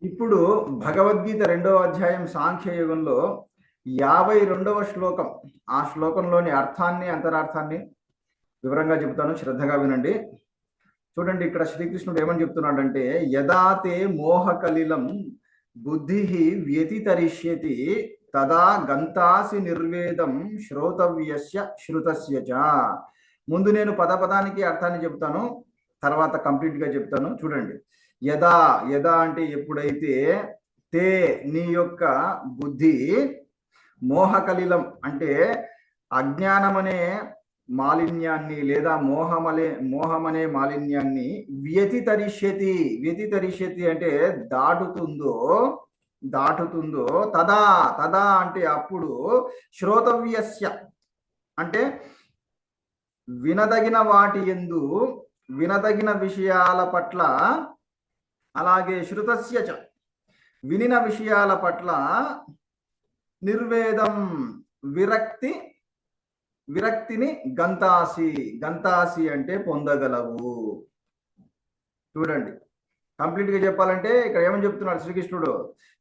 ఇప్పుడు భగవద్గీత 2వ అధ్యాయం సాంఖ్య యుగంలో 52వ శ్లోకం, ఆ శ్లోకంలోని అర్థాన్ని అంతరార్థాన్ని వివరంగా చెబుతాను, శ్రద్ధగా వినండి. చూడండి, ఇక్కడ శ్రీకృష్ణుడు ఏమని చెప్తున్నాడంటే, యదాతే మోహకలిలం బుద్ధి వ్యతితరిష్యతి తదా గంతాసి నిర్వేదం శ్రోతవ్యస్య శ్రుతస్య చ. ముందు నేను పదపదానికి అర్థాన్ని చెబుతాను, తర్వాత కంప్లీట్గా చెప్తాను. చూడండి, యదా యదా అంటే ఎప్పుడైతే, తే నీ యొక్క బుద్ధి, మోహకలిలం అంటే అజ్ఞానమనే మాలిన్యాన్ని లేదా మోహమనే మాలిన్యాన్ని వ్యతితరిష్యతి, వ్యతితరిష్యతి అంటే దాటుతుందో తదా తదా అంటే అప్పుడు, శ్రోతవ్యస్య అంటే వినదగిన వాటి యందు, వినదగిన విషయాల పట్ల, అలాగే శ్రుతస్య చ వినిన విషయాల పట్ల, నిర్వేదం విరక్తిని గంతాసి అంటే పొందగలవు. చూడండి, కంప్లీట్గా చెప్పాలంటే ఇక్కడ ఏమని చెప్తున్నాడు శ్రీకృష్ణుడు,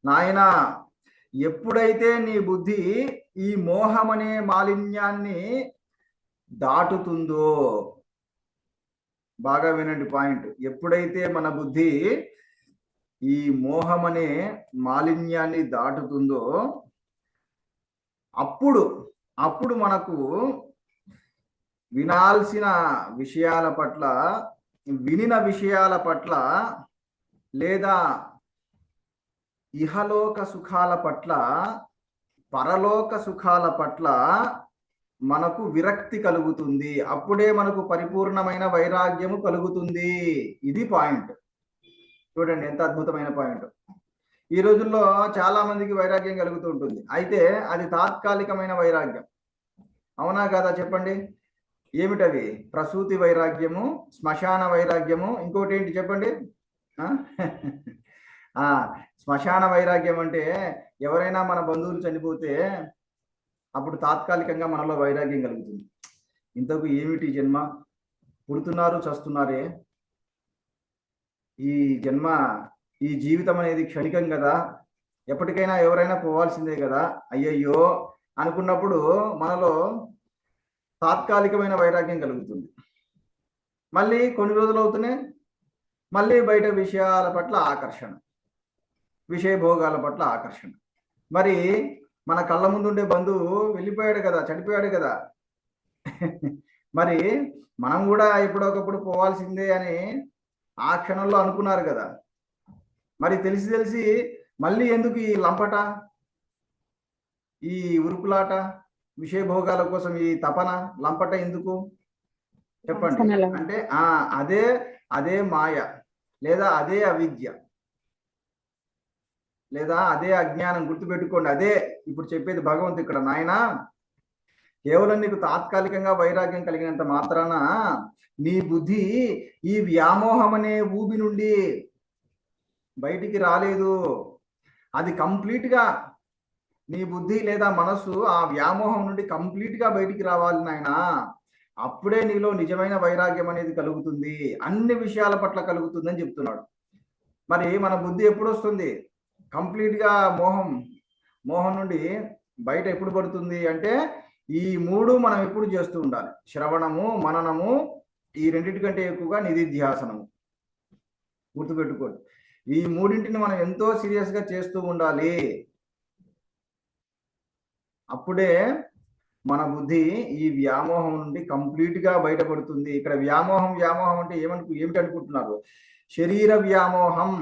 నాయనా ఎప్పుడైతే నీ బుద్ధి ఈ మోహమనే మాలిన్యాన్ని దాటుతుందో, బాగా వినండి పాయింట్, ఎప్పుడైతే మన బుద్ధి ఈ మోహమనే మాలిన్యాన్ని దాటుతుందో అప్పుడు మనకు వినాల్సిన విషయాల పట్ల, వినిన విషయాల పట్ల, లేదా ఇహలోక సుఖాల పట్ల, పరలోక సుఖాల పట్ల మనకు విరక్తి కలుగుతుంది. అప్పుడే మనకు పరిపూర్ణమైన వైరాగ్యము కలుగుతుంది. ఇది పాయింట్. చూడండి, ఎంత అద్భుతమైన పాయింట్. ఈ రోజుల్లో చాలా మందికి వైరాగ్యం కలుగుతూ ఉంటుంది, అయితే అది తాత్కాలికమైన వైరాగ్యం. అవునా కదా చెప్పండి? ఏమిటవి? ప్రసూతి వైరాగ్యము, శ్మశాన వైరాగ్యము, ఇంకోటి ఏంటి చెప్పండి? శ్మశాన వైరాగ్యం అంటే ఎవరైనా మన బంధువులు చనిపోతే అప్పుడు తాత్కాలికంగా మనలో వైరాగ్యం కలుగుతుంది. ఇంతకు ఏమిటి జన్మ, పుడుతున్నారు చస్తున్నారే, ఈ జన్మ, ఈ జీవితం అనేది క్షణికం కదా, ఎప్పటికైనా ఎవరైనా పోవాల్సిందే కదా, అయ్యయ్యో అనుకున్నప్పుడు మనలో తాత్కాలికమైన వైరాగ్యం కలుగుతుంది. మళ్ళీ కొన్ని రోజులు అవుతూనే మళ్ళీ బయట విషయాల పట్ల ఆకర్షణ, విషయ భోగాల పట్ల ఆకర్షణ. మరి మన కళ్ళ ముందుండే బంధువు వెళ్ళిపోయాడు కదా, చనిపోయాడు కదా, మరి మనం కూడా ఎప్పుడొకప్పుడు పోవాల్సిందే అని ఆ క్షణంలో అనుకున్నారు కదా, మరి తెలిసి మళ్ళీ ఎందుకు ఈ లంపట, ఈ ఉరుకులాట, విషయ భోగాల కోసం ఈ తపన, లంపట ఎందుకు చెప్పండి? అంటే అదే మాయ, లేదా అదే అవిద్య, లేదా అదే అజ్ఞానం. గుర్తుపెట్టుకోండి, అదే ఇప్పుడు చెప్పేది భగవంతుడు ఇక్కడ. నాయన, కేవలం నీకు తాత్కాలికంగా వైరాగ్యం కలిగినంత మాత్రాన నీ బుద్ధి ఈ వ్యామోహం అనే ఊబి నుండి బయటికి రాలేదు. అది కంప్లీట్గా నీ బుద్ధి లేదా మనసు ఆ వ్యామోహం నుండి కంప్లీట్గా బయటికి రావాలి నాయన. అప్పుడే నీలో నిజమైన వైరాగ్యం అనేది కలుగుతుంది, అన్ని విషయాల పట్ల కలుగుతుందని చెప్తున్నాడు. మరి మన బుద్ధి ఎప్పుడు వస్తుంది? కంప్లీట్గా మోహం నుండి బయట ఎప్పుడు పడుతుంది అంటే, ఈ మూడు మనం ఎప్పుడు చేస్తూ ఉండాలి: శ్రవణము, మననము, ఈ రెండింటికంటే ఎక్కువగా నిధిధ్యాసనము. గుర్తుపెట్టుకోండి, ఈ మూడింటిని మనం ఎంతో సీరియస్గా చేస్తూ ఉండాలి. అప్పుడే మన బుద్ధి ఈ వ్యామోహం నుండి కంప్లీట్గా బయటపడుతుంది. ఇక్కడ వ్యామోహం అంటే ఏమిటి అనుకుంటున్నారు? శరీర వ్యామోహం.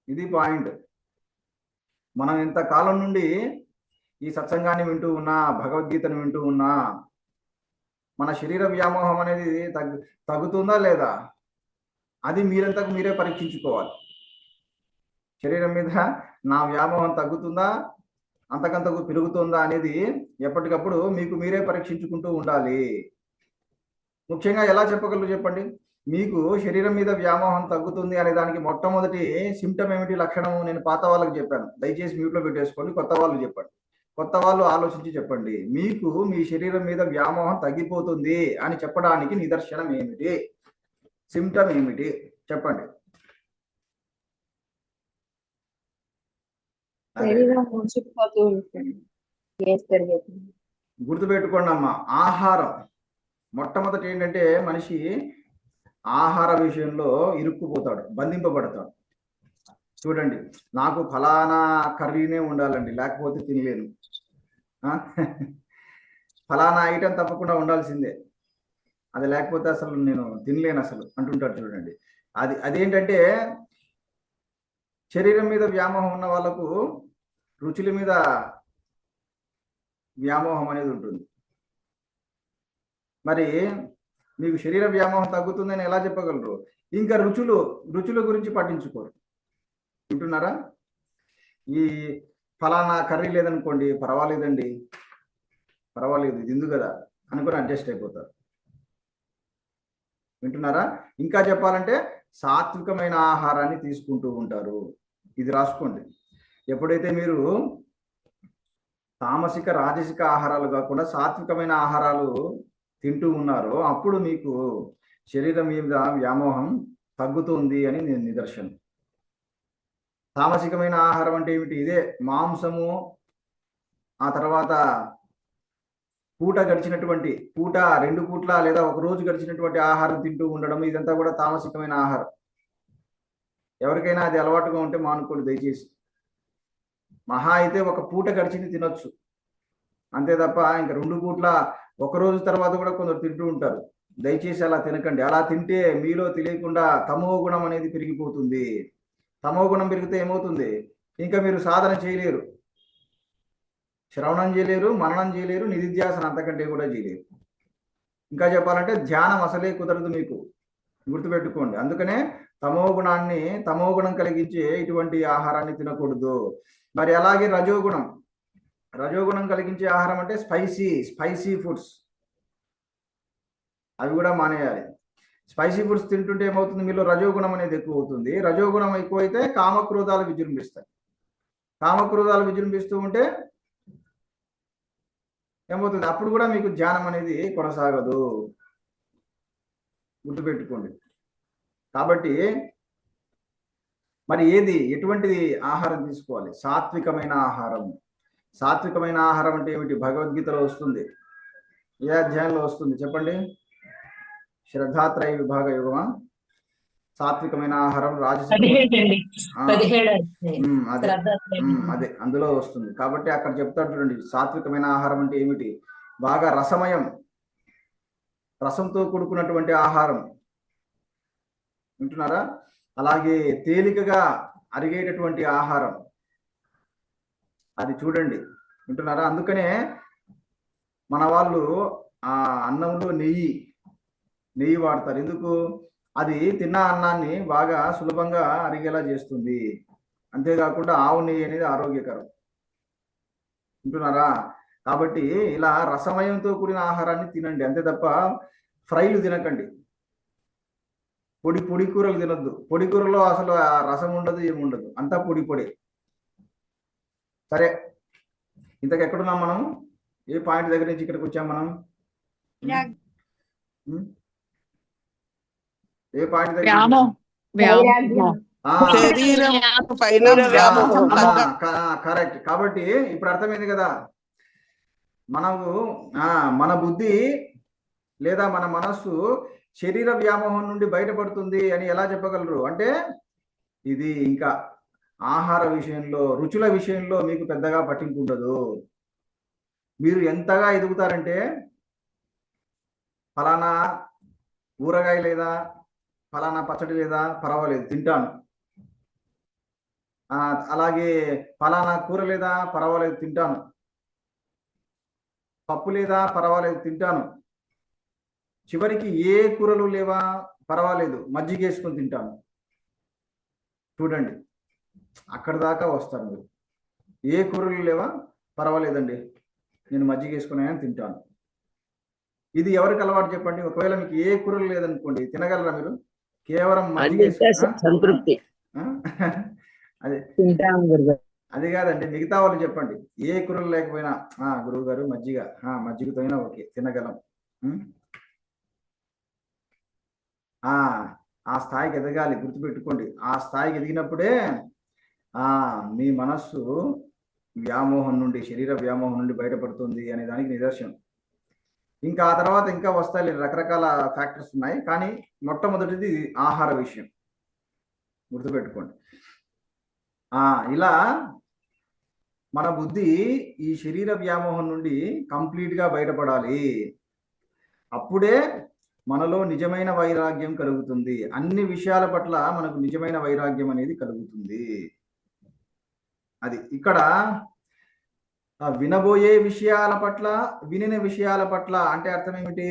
ఇది పాయింట్. మనం ఇంతకాలం నుండి ఈ సత్సంగాన్ని వింటూ ఉన్నా, భగవద్గీతను వింటూ ఉన్నా, మన శరీర వ్యామోహం అనేది తగ్గుతుందా లేదా? అది మీరంతకు మీరే పరీక్షించుకోవాలి. శరీరం మీద నా వ్యామోహం తగ్గుతుందా, అంతకంతకు పెరుగుతుందా అనేది ఎప్పటికప్పుడు మీకు మీరే పరీక్షించుకుంటూ ఉండాలి. ముఖ్యంగా ఎలా చెప్పగలరు చెప్పండి? మీకు శరీరం మీద వ్యామోహం తగ్గుతుంది అనే దానికి మొట్టమొదటి సిమ్టమ్ ఏమిటి, లక్షణము? నేను పాత వాళ్ళకి చెప్పాను, దయచేసి మ్యూట్లో పెట్టేసుకోండి. కొత్త వాళ్ళు చెప్పండి, కొత్త వాళ్ళు ఆలోచించి చెప్పండి. మీకు మీ శరీరం మీద వ్యామోహం తగ్గిపోతుంది అని చెప్పడానికి నిదర్శనం ఏమిటి, సిమ్టమ్ ఏమిటి చెప్పండి? శరీరం మూసుకుపోతూ ఉంటుంది ఏజ్ పెరుగుతుంది. గుర్తుపెట్టుకోండి అమ్మా, ఆహారం మొట్టమొదటి ఏంటంటే మనిషి ఆహార విషయంలో ఇరుక్కుపోతాడు, బంధింపబడతాడు. చూడండి, నాకు ఫలానా కర్రీనే ఉండాలండి, లేకపోతే తినలేను, ఫలానా ఐటెం తప్పకుండా ఉండాల్సిందే, అది లేకపోతే అసలు నేను తినలేను అసలు అంటుంటాడు. చూడండి, అదేంటంటే శరీరం మీద వ్యామోహం ఉన్న వాళ్ళకు రుచుల మీద వ్యామోహం అనేది ఉంటుంది. మరి మీకు శరీర వ్యామోహం తగ్గుతుందని ఎలా చెప్పగలరు? ఇంకా రుచుల గురించి పట్టించుకోరు. వింటున్నారా? ఈ ఫలానా కర్రీ లేదనుకోండి, పర్వాలేదండి, పర్వాలేదు, ఇది ఎందుకు కదా అనుకుని అడ్జస్ట్ అయిపోతారు. వింటున్నారా? ఇంకా చెప్పాలంటే సాత్వికమైన ఆహారాన్ని తీసుకుంటూ ఉంటారు. ఇది రాసుకోండి. ఎప్పుడైతే మీరు తామసిక రాజసిక ఆహారాలు కాకుండా సాత్వికమైన ఆహారాలు తింటూ ఉన్నారో అప్పుడు మీకు శరీరం మీద వ్యామోహం తగ్గుతుంది అని నేను నిదర్శనం. తామసికమైన ఆహారం అంటే ఏమిటి? ఇదే మాంసము, ఆ తర్వాత పూట గడిచినటువంటి పూట, 2 పూట్ల లేదా ఒక రోజు గడిచినటువంటి ఆహారం తింటూ ఉండడం, ఇదంతా కూడా తామసికమైన ఆహారం. ఎవరికైనా అది అలవాటుగా ఉంటే మానుకోండి దయచేసి. మహా అయితే ఒక పూట గడిచింది తినొచ్చు, అంతే తప్ప ఇంకా 2 పూట్ల ఒక రోజు తర్వాత కూడా కొందరు తింటూ ఉంటారు. దయచేసి అలా తినకండి. అలా తింటే మీలో తెలియకుండా తమో గుణం అనేది పెరిగిపోతుంది. తమో గుణం పెరిగితే ఏమవుతుంది? ఇంకా మీరు సాధన చేయలేరు, శ్రవణం చేయలేరు, మననం చేయలేరు, నిధిధ్యాసన అంతకంటే కూడా చేయలేరు. ఇంకా చెప్పాలంటే ధ్యానం అసలే కుదరదు మీకు. గుర్తుపెట్టుకోండి. అందుకనే తమో గుణం కలిగించే ఇటువంటి ఆహారాన్ని తినకూడదు. మరి అలాగే రజోగుణం కలిగించే ఆహారం అంటే స్పైసీ ఫుడ్స్, అవి కూడా మానేయాలి. స్పైసీ ఫుడ్స్ తింటుంటే ఏమవుతుంది? మీలో రజోగుణం అనేది ఎక్కువ అవుతుంది. రజోగుణం ఎక్కువైతే కామక్రోధాలు విజృంభిస్తాయి. కామక్రోధాలు విజృంభిస్తూ ఉంటే ఏమవుతుంది? అప్పుడు కూడా మీకు ధ్యానం అనేది కొనసాగదు. గుర్తుపెట్టుకోండి. కాబట్టి మరి ఎటువంటిది ఆహారం తీసుకోవాలి? సాత్వికమైన ఆహారం. సాత్వికమైన ఆహారం అంటే ఏమిటి? భగవద్గీతలో వస్తుంది. ఏ అధ్యాయంలో వస్తుంది చెప్పండి? శ్రద్ధాత్రయ విభాగ యోగమా? సాత్వికమైన ఆహారం, అదే అందులో వస్తుంది. కాబట్టి అక్కడ చెప్తాడు చూడండి, సాత్వికమైన ఆహారం అంటే ఏమిటి? బాగా రసంతో కూడుకున్నటువంటి ఆహారం. వింటున్నారా? అలాగే తేలికగా అరిగేటటువంటి ఆహారం, అది చూడండి. వింటున్నారా? అందుకనే మన వాళ్ళు ఆ అన్నంలో నెయ్యి వాడతారు. ఎందుకు? అది తిన్న అన్నాన్ని బాగా సులభంగా అరిగేలా చేస్తుంది. అంతేకాకుండా ఆవు నెయ్యి అనేది ఆరోగ్యకరం. వింటున్నారా? కాబట్టి ఇలా రసమయంతో కూడిన ఆహారాన్ని తినండి, అంతే తప్ప ఫ్రైలు తినకండి. పొడి కూరలు తినొద్దు. పొడి కూరలో అసలు రసం ఉండదు, ఏముండదు, అంతా పొడి. సరే, ఇంతకు ఎక్కడున్నాం మనం? ఏ పాయింట్ దగ్గర నుంచి ఇక్కడికి వచ్చాం మనం? ఏ పాయింట్ దగ్గర? కరెక్ట్. కాబట్టి ఇప్పుడు అర్థమైంది కదా, మన బుద్ధి లేదా మన మనస్సు శరీర వ్యామోహం నుండి బయటపడుతుంది అని ఎలా చెప్పగలరు? అంటే ఇది ఇంకా ఆహార విషయంలో, రుచుల విషయంలో మీకు పెద్దగా పట్టింపు ఉండదు. మీరు ఎంతగా ఎదుగుతారంటే ఫలానా ఊరగాయ లేదా, ఫలానా పచ్చడి లేదా, పర్వాలేదు తింటాను. అలాగే ఫలానా కూర లేదా, పర్వాలేదు తింటాను. పప్పు లేదా, పర్వాలేదు తింటాను. చివరికి ఏ కూరలు లేవా, పర్వాలేదు మజ్జిగ వేసుకొని తింటాను. చూడండి, అక్కడ దాకా వస్తారు మీరు. ఏ కూరలు లేవా, పర్వాలేదండి, నేను మజ్జిగ వేసుకుని తింటాను. ఇది ఎవరికి అలవాటు చెప్పండి? ఒకవేళ మీకు ఏ కూరలు లేదనుకోండి, తినగలరా మీరు? కేవలం మజ్జిగ సంతృప్తి. అది కాదండి, మిగతా వాళ్ళు చెప్పండి. ఏ కూరలు లేకపోయినా గురువు గారు మజ్జిగతో అయినా ఓకే, తినగలం. ఆ స్థాయికి ఎదగాలి. గుర్తుపెట్టుకోండి, ఆ స్థాయికి ఎదిగినప్పుడే మీ మనస్సు వ్యామోహం నుండి, శరీర వ్యామోహం నుండి బయటపడుతుంది అనే దానికి నిదర్శనం. ఇంకా ఆ తర్వాత ఇంకా వస్తాయి, రకరకాల ఫ్యాక్టర్స్ ఉన్నాయి, కానీ మొట్టమొదటిది ఆహార విషయం గుర్తుపెట్టుకోండి. ఇలా మన బుద్ధి ఈ శరీర వ్యామోహం నుండి కంప్లీట్గా బయటపడాలి. అప్పుడే మనలో నిజమైన వైరాగ్యం కలుగుతుంది. అన్ని విషయాల పట్ల మనకు నిజమైన వైరాగ్యం అనేది కలుగుతుంది. అది ఇక్కడ వినబోయే విషయాల పట్ల, వినిన విషయాల పట్ల అంటే అర్థం ఏమిటి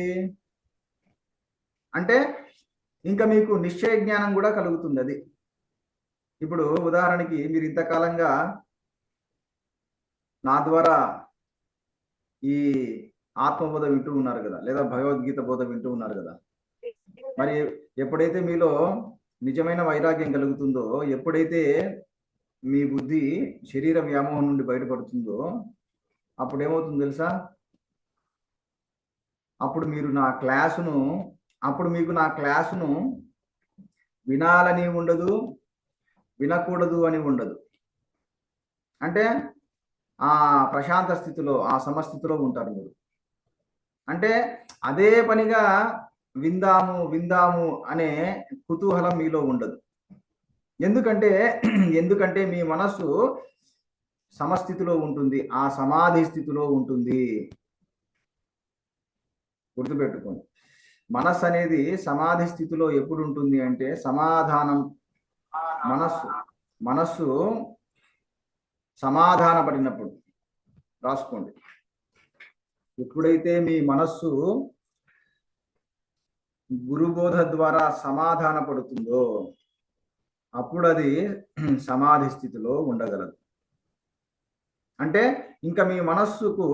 అంటే ఇంకా మీకు నిశ్చయ జ్ఞానం కూడా కలుగుతుంది. అది ఇప్పుడు ఉదాహరణకి మీరు ఇంతకాలంగా నా ద్వారా ఈ ఆత్మబోధ వింటూ ఉన్నారు కదా, లేదా భగవద్గీత బోధ వింటూ ఉన్నారు కదా. మరి ఎప్పుడైతే మీలో నిజమైన వైరాగ్యం కలుగుతుందో, ఎప్పుడైతే మీ బుద్ధి శరీర వ్యామోహం నుండి బయటపడుతుందో, అప్పుడు ఏమవుతుందో తెలుసా? అప్పుడు మీరు నా క్లాసును, మీకు నా క్లాసును వినాలని ఉండదు, వినకూడదు అని ఉండదు. అంటే ఆ ప్రశాంత స్థితిలో, ఆ సమస్థితిలో ఉంటారు మీరు. అంటే అదే పనిగా విందాము విందాము అనే కుతూహలం మీలో ఉండదు. ఎందుకంటే మీ మనస్సు సమస్థితిలో ఉంటుంది, ఆ సమాధి స్థితిలో ఉంటుంది. గుర్తుపెట్టుకోండి, మనస్సు అనేది సమాధి స్థితిలో ఎప్పుడు ఉంటుంది అంటే సమాధానం. మనస్సు సమాధాన పడినప్పుడు. రాసుకోండి, ఎప్పుడైతే మీ మనస్సు గురుబోధ ద్వారా సమాధాన పడుతుందో అప్పుడు అది సమాధి స్థితిలో ఉండగలదు. అంటే ఇంకా మీ మనస్సుకు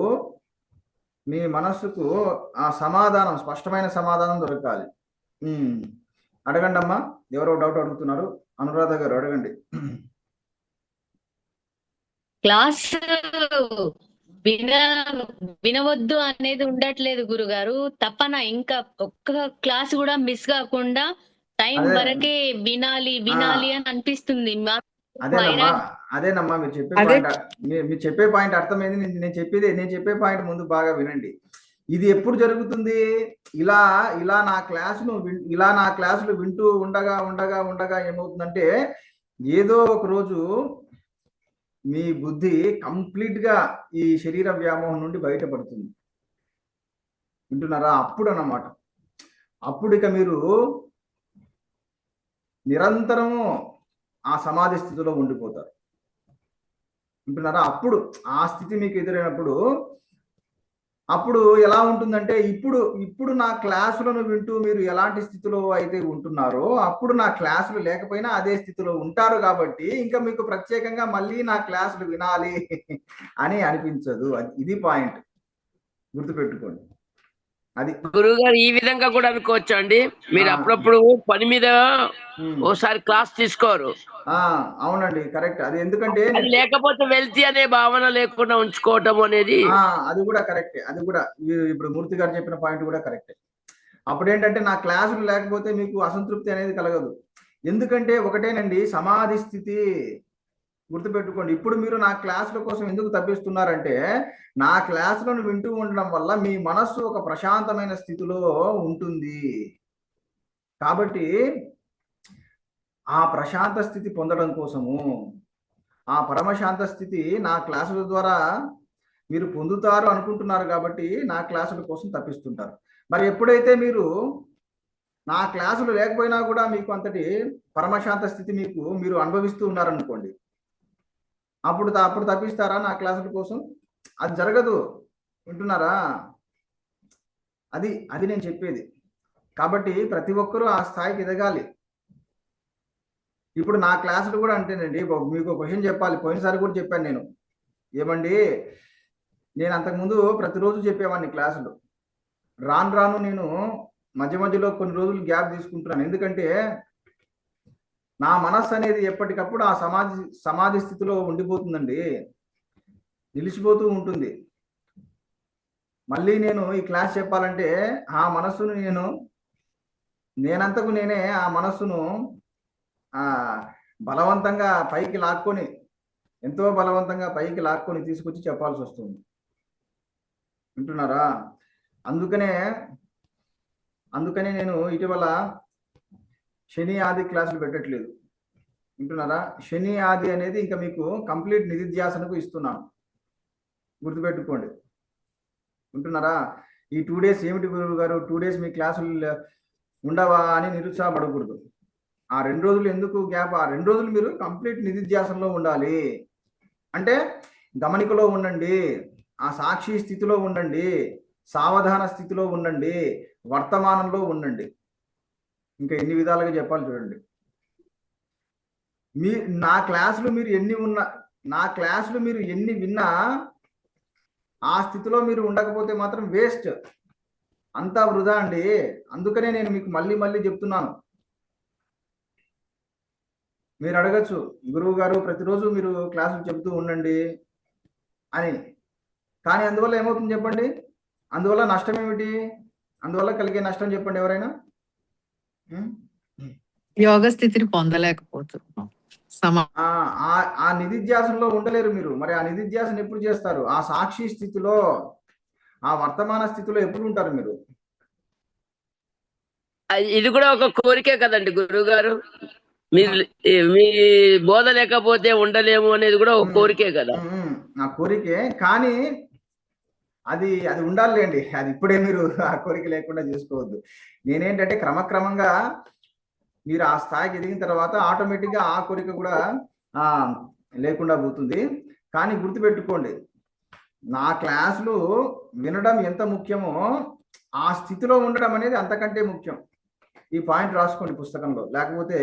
ఆ సమాధానం, స్పష్టమైన సమాధానం దొరకాలి. అడగండి అమ్మా, ఎవరో డౌట్ అడుగుతున్నారు. అనురాధ గారు అడగండి. క్లాస్ వినవద్దు అనేది ఉండట్లేదు గురుగారు, తప్పన ఇంకా ఒక్క క్లాస్ కూడా మిస్ కాకుండా టైం వరకే వినాలి అని అనిపిస్తుంది. అదేనమ్మా మీరు చెప్పే పాయింట్ అర్థమైంది. నేను చెప్పే పాయింట్ ముందు బాగా వినండి. ఇది ఎప్పుడు జరుగుతుంది? ఇలా నా క్లాసులు వింటూ ఉండగా ఏమవుతుందంటే ఏదో ఒక రోజు మీ బుద్ధి కంప్లీట్ గా ఈ శరీర వ్యామోహం నుండి బయటపడుతుంది. వింటున్నారా? అప్పుడు అన్నమాట, అప్పుడు ఇక మీరు నిరంతరము ఆ సమాధి స్థితిలో ఉండిపోతారు. వింటున్నారా? అప్పుడు ఆ స్థితి మీకు ఎదురైనప్పుడు అప్పుడు ఎలా ఉంటుందంటే ఇప్పుడు నా క్లాసులను వింటూ మీరు ఎలాంటి స్థితిలో అయితే ఉంటున్నారో అప్పుడు నా క్లాసులు లేకపోయినా అదే స్థితిలో ఉంటారు. కాబట్టి ఇంకా మీకు ప్రత్యేకంగా మళ్ళీ నా క్లాసులు వినాలి అని అనిపించదు. ఇది పాయింట్, గుర్తుపెట్టుకోండి. అది గురువుగారు ఈ విధంగా కూడా అనుకోవచ్చు అండి. మీరు అప్పుడప్పుడు పని మీద ఓసారి క్లాస్ తీసుకోరు. అవునండి, కరెక్ట్. అది ఎందుకంటే లేకపోతే వెళ్తీ అనే భావన లేకుండా ఉంచుకోవటం అనేది అది కూడా కరెక్టే. అది కూడా ఇప్పుడు మూర్తి గారు చెప్పిన పాయింట్ కూడా కరెక్టే. అప్పుడు ఏంటంటే నా క్లాసులు లేకపోతే మీకు అసంతృప్తి అనేది కలగదు. ఎందుకంటే ఒకటేనండి, సమాధి స్థితి. గుర్తుపెట్టుకోండి, ఇప్పుడు మీరు నా క్లాసుల కోసం ఎందుకు తప్పిస్తున్నారంటే నా క్లాసులను వింటూ ఉండడం వల్ల మీ మనస్సు ఒక ప్రశాంతమైన స్థితిలో ఉంటుంది. కాబట్టి ఆ ప్రశాంత స్థితి పొందడం కోసము, ఆ పరమశాంత స్థితి నా క్లాసుల ద్వారా మీరు పొందుతారు అనుకుంటున్నారు. కాబట్టి నా క్లాసుల కోసం తప్పిస్తుంటారు. మరి ఎప్పుడైతే మీరు నా క్లాసులు లేకపోయినా కూడా మీకు అంతటి పరమశాంత స్థితి మీరు అనుభవిస్తూ ఉన్నారనుకోండి, అప్పుడు తప్పిస్తారా నా క్లాసుల కోసం? అది జరగదు. వింటున్నారా? అది నేను చెప్పేది. కాబట్టి ప్రతి ఒక్కరూ ఆ స్థాయికి ఎదగాలి. ఇప్పుడు నా క్లాసులు కూడా అంటేనండి, మీకు క్వశ్చన్ చెప్పాలి. పోయినసారి కూడా చెప్పాను నేను. ఏమండి, నేను అంతకుముందు ప్రతిరోజు చెప్పేవాడిని క్లాసులు. రాను నేను మధ్యలో కొన్ని రోజులు గ్యాప్ తీసుకుంటున్నాను. ఎందుకంటే నా మనస్సు అనేది ఎప్పటికప్పుడు ఆ సమాధి స్థితిలో ఉండిపోతుందండి, నిలిచిపోతూ ఉంటుంది. మళ్ళీ నేను ఈ క్లాస్ చెప్పాలంటే ఆ మనస్సును నేనంతకు నేనే ఆ మనస్సును బలవంతంగా పైకి లాక్కొని, ఎంతో బలవంతంగా పైకి లాక్కొని తీసుకొచ్చి చెప్పాల్సి వస్తుంది. వింటున్నారా? అందుకనే నేను ఇటీవల శని ఆది క్లాసులు పెట్టట్లేదు. వింటున్నారా? శని ఆది అనేది ఇంకా మీకు కంప్లీట్ నిధిధ్యాసనకు ఇస్తున్నాను, గుర్తుపెట్టుకోండి. వింటున్నారా? ఈ 2 days ఏమిటి గురువు గారు, 2 days మీ క్లాసులు ఉండవా అని నిరుత్సాహపడకూడదు. ఆ 2 రోజులు ఎందుకు గ్యాప్? ఆ 2 రోజులు మీరు కంప్లీట్ నిధిధ్యాసనలో ఉండాలి. అంటే గమనికలో ఉండండి, ఆ సాక్షి స్థితిలో ఉండండి, సావధాన స్థితిలో ఉండండి, వర్తమానంలో ఉండండి. ఇంకా ఎన్ని విధాలుగా చెప్పాలి చూడండి. నా క్లాసులు మీరు ఎన్ని విన్నా ఆ స్థితిలో మీరు ఉండకపోతే మాత్రం వేస్ట్, అంతా వృధా అండి. అందుకనే నేను మీకు మళ్ళీ మళ్ళీ చెప్తున్నాను. మీరు అడగచ్చు, గురువు గారు ప్రతిరోజు మీరు క్లాసులు చెబుతూ ఉండండి అని. కానీ అందువల్ల ఏమవుతుంది చెప్పండి? అందువల్ల నష్టం ఏమిటి? అందువల్ల కలిగే నష్టం చెప్పండి ఎవరైనా. యోగ స్థితిని పొందలేకపోతున్నాం. ఆ నిధిధ్యాసంలో ఉండలేరు మీరు. మరి ఆ నిధిధ్యాసన ఎప్పుడు చేస్తారు? ఆ సాక్షి స్థితిలో, ఆ వర్తమాన స్థితిలో ఎప్పుడు ఉంటారు మీరు? ఇది కూడా ఒక కోరికే కదండి గురువు గారు. మీ బోధ లేకపోతే ఉండలేము అనేది కూడా ఒక కోరికే కదా. ఆ కోరికే, కానీ అది ఉండాలిలేండి. అది ఇప్పుడే మీరు ఆ కోరిక లేకుండా చేసుకోవద్దు. నేనేంటంటే క్రమక్రమంగా మీరు ఆ స్థాయికి ఎదిగిన తర్వాత ఆటోమేటిక్గా ఆ కోరిక కూడా లేకుండా పోతుంది. కానీ గుర్తుపెట్టుకోండి, నా క్లాసులు వినడం ఎంత ముఖ్యమో ఆ స్థితిలో ఉండడం అనేది అంతకంటే ముఖ్యం. ఈ పాయింట్ రాసుకోండి పుస్తకంలో, లేకపోతే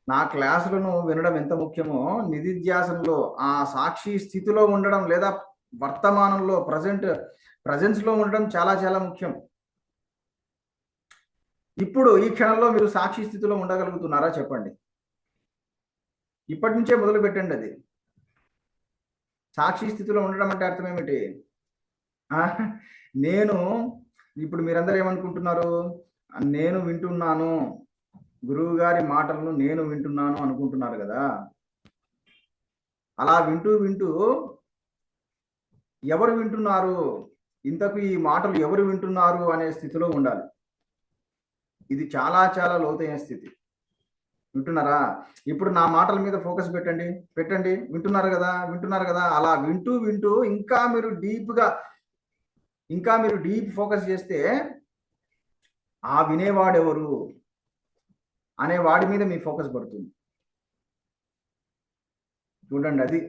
నా క్లాసులను వినడం ఎంత ముఖ్యమో నిధిధ్యాసనలో ఆ సాక్షి స్థితిలో ఉండడం లేదా వర్తమానంలో ప్రజెన్స్లో ఉండడం చాలా చాలా ముఖ్యం. ఇప్పుడు ఈ క్షణంలో మీరు సాక్షి స్థితిలో ఉండగలుగుతున్నారా చెప్పండి? ఇప్పటి నుంచే మొదలు పెట్టండి. అది సాక్షి స్థితిలో ఉండడం అంటే అర్థం ఏమిటి? నేను ఇప్పుడు మీరందరూ ఏమనుకుంటున్నారు? నేను వింటున్నాను, గురువు గారి మాటలను నేను వింటున్నాను అనుకుంటున్నారు కదా. అలా వింటూ ఎవరు వింటున్నారు, ఇంతకు ఈ మాటలు ఎవరు వింటున్నారు అనే స్థితిలో ఉండాలి. ఇది చాలా చాలా లోతైన స్థితి. వింటున్నారా? ఇప్పుడు నా మాటల మీద ఫోకస్ పెట్టండి. వింటున్నారు కదా. అలా వింటూ ఇంకా మీరు డీప్ ఫోకస్ చేస్తే ఆ వినేవాడెవరు అనే వాడి మీద మీ ఫోకస్ పడుతుంది. చూడండి అది.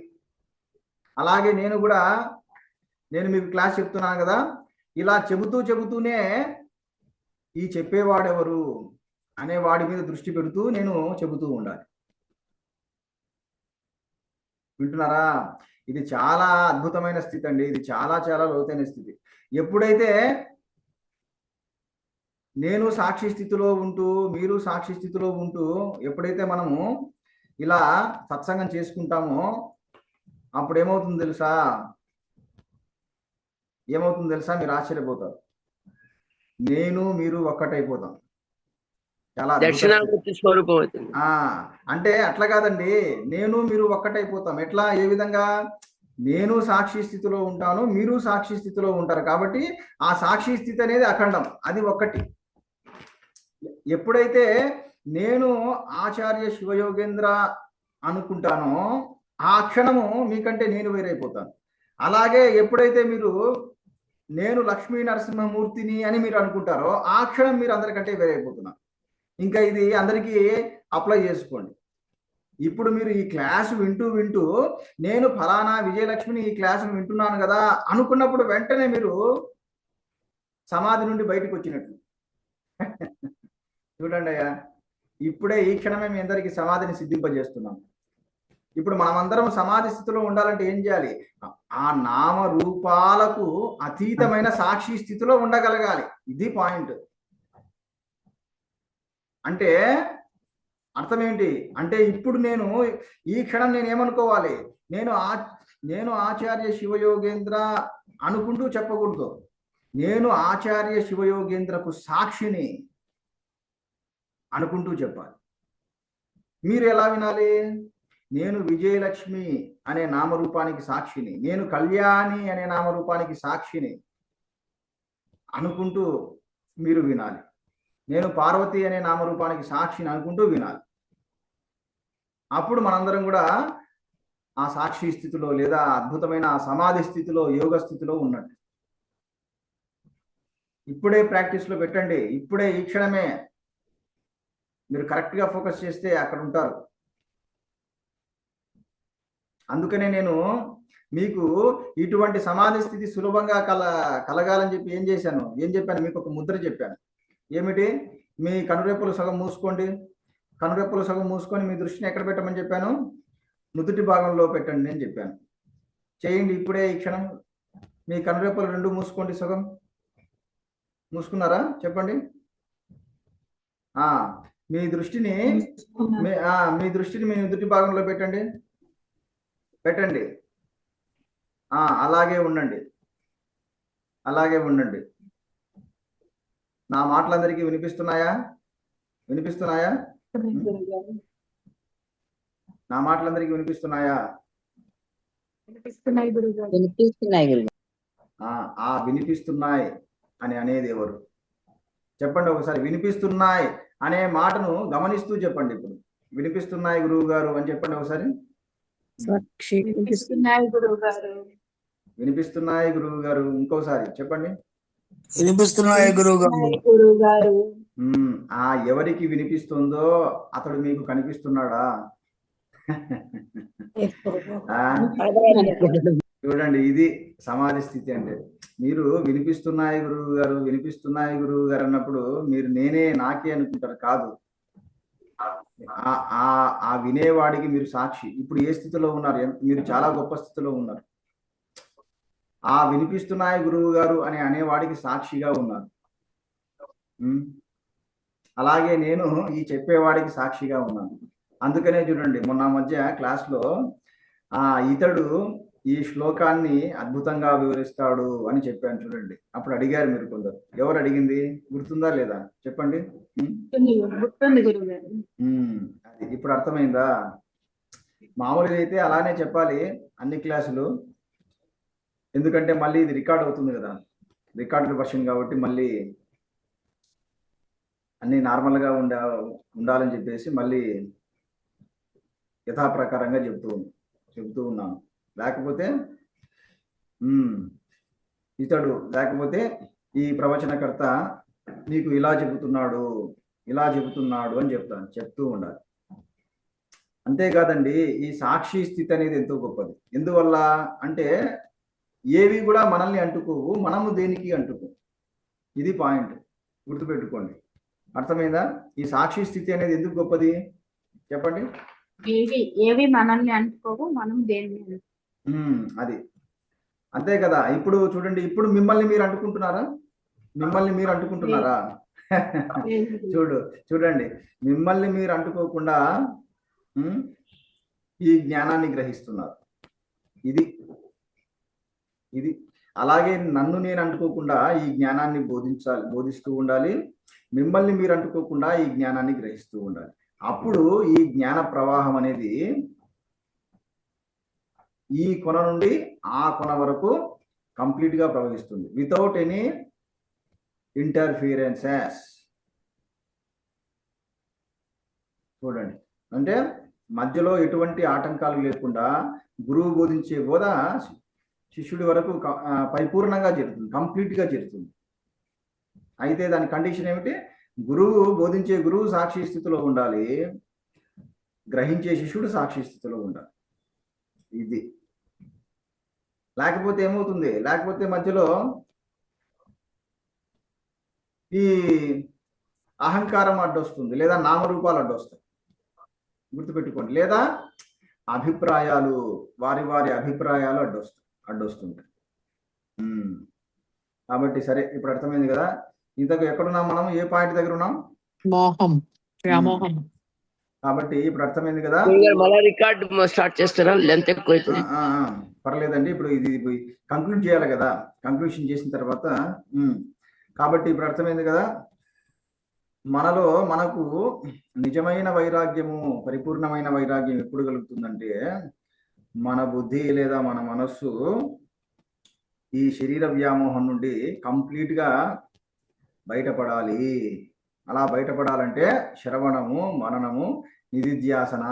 అలాగే నేను మీకు క్లాస్ చెప్తున్నాను కదా, ఇలా చెబుతూనే ఈ చెప్పేవాడెవరు అనే వాడి మీద దృష్టి పెడుతూ నేను చెబుతూ ఉండాలి. వింటున్నారా? ఇది చాలా అద్భుతమైన స్థితి అండి. ఇది చాలా చాలా లోతైన స్థితి. ఎప్పుడైతే నేను సాక్షి స్థితిలో ఉంటూ మీరు సాక్షి స్థితిలో ఉంటూ ఎప్పుడైతే మనము ఇలా సత్సంగం చేసుకుంటామో అప్పుడు ఏమవుతుందో తెలుసా? మీరు ఆశ్చర్యపోతారు. నేను మీరు ఒక్కటైపోతాం. చాలా దక్షిణామూర్తి స్వరూపం అవుతుంది. అంటే అట్లా కాదండి, నేను మీరు ఒక్కటైపోతాం. ఎట్లా? ఏ విధంగా? నేను సాక్షి స్థితిలో ఉంటాను, మీరు సాక్షి స్థితిలో ఉంటారు. కాబట్టి ఆ సాక్షి స్థితి అనేది అఖండం, అది ఒక్కటి. ఎప్పుడైతే నేను ఆచార్య శివయోగేంద్ర అనుకుంటానో ఆ క్షణము మీకంటే నేను వేరైపోతాను. అలాగే ఎప్పుడైతే మీరు నేను లక్ష్మీ నరసింహమూర్తిని అని మీరు అనుకుంటారో ఆ క్షణం మీరు అందరికంటే వేరైపోతున్నారు. ఇంకా ఇది అందరికీ అప్లై చేసుకోండి. ఇప్పుడు మీరు ఈ క్లాసు వింటూ నేను ఫలానా విజయలక్ష్మిని ఈ క్లాసును వింటున్నాను కదా అనుకున్నప్పుడు వెంటనే మీరు సమాధి నుండి బయటకు వచ్చినట్లు. చూడండి అయ్యా, ఇప్పుడే ఈ క్షణమే మీ అందరికీ సమాధిని సిద్ధింపజేస్తున్నాం. ఇప్పుడు మనమందరం సమాధి స్థితిలో ఉండాలంటే ఏం చేయాలి? ఆ నామ రూపాలకు అతీతమైన సాక్షి స్థితిలో ఉండగలగాలి. ఇది పాయింట్. అంటే అర్థం ఏంటి అంటే, ఇప్పుడు నేను ఈ క్షణం నేను ఏమనుకోవాలి? నేను ఆచార్య శివయోగేంద్ర అనుకుంటూ చెప్పకూడదు. నేను ఆచార్య శివయోగేంద్రకు సాక్షిని అనుకుంటూ చెప్పాలి. మీరు ఎలా వినాలి? నేను విజయలక్ష్మి అనే నామరూపానికి సాక్షిని, నేను కళ్యాణి అనే నామరూపానికి సాక్షిని అనుకుంటూ మీరు వినాలి. నేను పార్వతి అనే నామరూపానికి సాక్షిని అనుకుంటూ వినాలి. అప్పుడు మనందరం కూడా ఆ సాక్షి స్థితిలో లేదా అద్భుతమైన ఆ సమాధి స్థితిలో, యోగ స్థితిలో ఉన్నట్టు. ఇప్పుడే ప్రాక్టీస్లో పెట్టండి. ఇప్పుడే, ఈ క్షణమే మీరు కరెక్ట్గా ఫోకస్ చేస్తే అక్కడ ఉంటారు. అందుకనే నేను మీకు ఇటువంటి సమాధి స్థితి సులభంగా కలగాలని చెప్పి ఏం చెప్పాను? మీకు ఒక ముద్ర చెప్పాను. ఏమిటి? మీ కనురెప్పలు సగం మూసుకోండి. కనురెప్పలు సగం మూసుకొని మీ దృష్టిని ఎక్కడ పెట్టమని చెప్పాను? నుదుటి భాగంలో పెట్టండి అని చెప్పాను. చేయండి ఇప్పుడే, ఈ క్షణం. మీ కనురెప్పలు రెండు మూసుకోండి. సగం మూసుకున్నారా? చెప్పండి. మీ దృష్టిని మీ నుదుటి భాగంలో పెట్టండి. అలాగే ఉండండి. నా మాటలందరికీ వినిపిస్తున్నాయా? నా మాటలందరికీ వినిపిస్తున్నాయా? వినిపిస్తున్నాయి గురుగారు. వినిపిస్తున్నాయి అని అనేది ఎవరు? చెప్పండి ఒకసారి. వినిపిస్తున్నాయి అనే మాటను గమనిస్తూ చెప్పండి. ఇప్పుడు వినిపిస్తున్నాయి గురువు గారు అని చెప్పండి ఒకసారి. వినిపిస్తున్నాయి గురువు గారు. ఇంకోసారి చెప్పండి. వినిపిస్తున్నాయి గురువు గారు. ఎవరికి వినిపిస్తుందో అతడు మీకు కనిపిస్తున్నాడా? చూడండి, ఇది సమాధి స్థితి అంటే. మీరు వినిపిస్తున్నాయి గురువు గారు అన్నప్పుడు మీరు నాకే అనుకుంటారు. కాదు, ఆ వినేవాడికి మీరు సాక్షి. ఇప్పుడు ఏ స్థితిలో ఉన్నారు? మీరు చాలా గొప్ప స్థితిలో ఉన్నారు. ఆ వినిపిస్తున్నాయి గురువు గారు అని అనేవాడికి సాక్షిగా ఉన్నారు. అలాగే నేను ఈ చెప్పేవాడికి సాక్షిగా ఉన్నాను. అందుకనే చూడండి, మొన్న మధ్య క్లాస్లో ఇతడు ఈ శ్లోకాన్ని అద్భుతంగా వివరిస్తాడు అని చెప్పాను. చూడండి, అప్పుడు అడిగారు మీరు కొందరు. ఎవరు అడిగింది గుర్తుందా లేదా? చెప్పండి. అది ఇప్పుడు అర్థమైందా? మామూలుగా అయితే అలానే చెప్పాలి అన్ని క్లాసులు. ఎందుకంటే మళ్ళీ ఇది రికార్డ్ అవుతుంది కదా, రికార్డు వర్షన్ కాబట్టి మళ్ళీ అన్ని నార్మల్గా ఉండాలని చెప్పేసి మళ్ళీ యథాప్రకారంగా చెబుతూ ఉన్నాను. లేకపోతే లేకపోతే ఈ ప్రవచనకర్త నీకు ఇలా చెబుతున్నాడు అని చెప్తూ ఉండాలి. అంతేకాదండి, ఈ సాక్షి స్థితి అనేది ఎంతో గొప్పది. ఎందువల్ల అంటే ఏవి కూడా మనల్ని అంటుకోవు, మనము దేనికి అంటుకో. ఇది పాయింట్, గుర్తుపెట్టుకోండి. అర్థమైందా? ఈ సాక్షి స్థితి అనేది ఎందుకు గొప్పది చెప్పండి. ఏవి మనల్ని అంటుకోవు, మనం దేన్ని. అది అంతే కదా. ఇప్పుడు చూడండి, ఇప్పుడు మిమ్మల్ని మీరు అంటుకుంటున్నారా? చూడండి, మిమ్మల్ని మీరు అంటుకోకుండా ఈ జ్ఞానాన్ని గ్రహిస్తున్నారు. ఇది అలాగే నన్ను నేను అంటుకోకుండా ఈ జ్ఞానాన్ని బోధిస్తూ ఉండాలి. మిమ్మల్ని మీరు అంటుకోకుండా ఈ జ్ఞానాన్ని గ్రహిస్తూ ఉండాలి. అప్పుడు ఈ జ్ఞాన ప్రవాహం అనేది ఈ కొన నుండి ఆ కొన వరకు కంప్లీట్ గా ప్రవహిస్తుంది, వితౌట్ ఎనీ ఇంటర్ఫీరెన్సెస్. చూడండి, అంటే మధ్యలో ఎటువంటి ఆటంకాలు లేకుండా గురువు బోధించే బోధ శిష్యుడి వరకు పరిపూర్ణంగా చేరుతుంది, కంప్లీట్ గా చేరుతుంది. అయితే దాని కండిషన్ ఏమిటి? బోధించే గురువు సాక్షి స్థితిలో ఉండాలి, గ్రహించే శిష్యుడు సాక్షి స్థితిలో ఉండాలి. ఇది లేకపోతే ఏమవుతుంది? లేకపోతే మధ్యలో ఈ అహంకారం అడ్డొస్తుంది, లేదా నామరూపాలు అడ్డొస్తాయి. గుర్తుపెట్టుకోండి. లేదా అభిప్రాయాలు, వారి అభిప్రాయాలు అడ్డొస్తుంటాయి. కాబట్టి సరే, ఇప్పుడు అర్థమైంది కదా. ఇంతకు ఎక్కడున్నాం మనం? ఏ పాయింట్ దగ్గర ఉన్నాం? వ్యామోహం. కాబట్టి ఇప్పుడు అర్థమైంది కదా. మళ్ళీ రికార్డ్ స్టార్ట్ చేస్తారా? లెంత్ ఎక్కువ అవుతుంది. పర్లేదండి, ఇప్పుడు ఇది కంక్లూడ్ చేయాలి కదా. కంక్లూషన్ చేసిన తర్వాత కాబట్టి ఇప్పుడు అర్థమైంది కదా. మనలో మనకు నిజమైన వైరాగ్యము, పరిపూర్ణమైన వైరాగ్యం ఎప్పుడు కలుగుతుందంటే మన బుద్ధి లేదా మన మనస్సు ఈ శరీర వ్యామోహం నుండి కంప్లీట్గా బయటపడాలి. అలా బయటపడాలంటే శ్రవణము, మననము, నిధిధ్యాసన.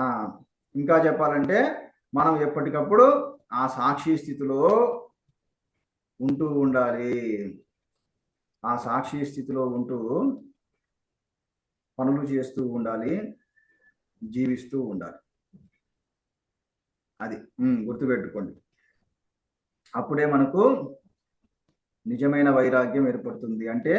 ఇంకా చెప్పాలంటే మనం ఎప్పటికప్పుడు ఆ సాక్షి స్థితిలో ఉంటూ ఉండాలి. ఆ సాక్షి స్థితిలో ఉంటూ పనులు చేస్తూ ఉండాలి, జీవిస్తూ ఉండాలి. అది గుర్తుపెట్టుకోండి. అప్పుడే మనకు నిజమైన వైరాగ్యం ఏర్పడుతుంది. అంటే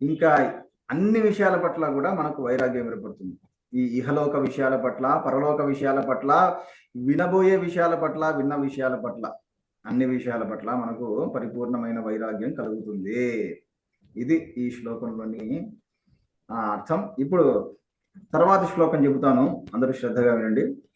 ఇంకా అన్ని విషయాల పట్ల కూడా మనకు వైరాగ్యం ఏర్పడుతుంది. ఈ ఇహలోక విషయాల పట్ల, పరలోక విషయాల పట్ల, వినబోయే విషయాల పట్ల, విన్న విషయాల పట్ల, అన్ని విషయాల పట్ల మనకు పరిపూర్ణమైన వైరాగ్యం కలుగుతుంది. ఇది ఈ శ్లోకంలోని అర్థం. ఇప్పుడు తర్వాతి శ్లోకం చెబుతాను, అందరూ శ్రద్ధగా వినండి.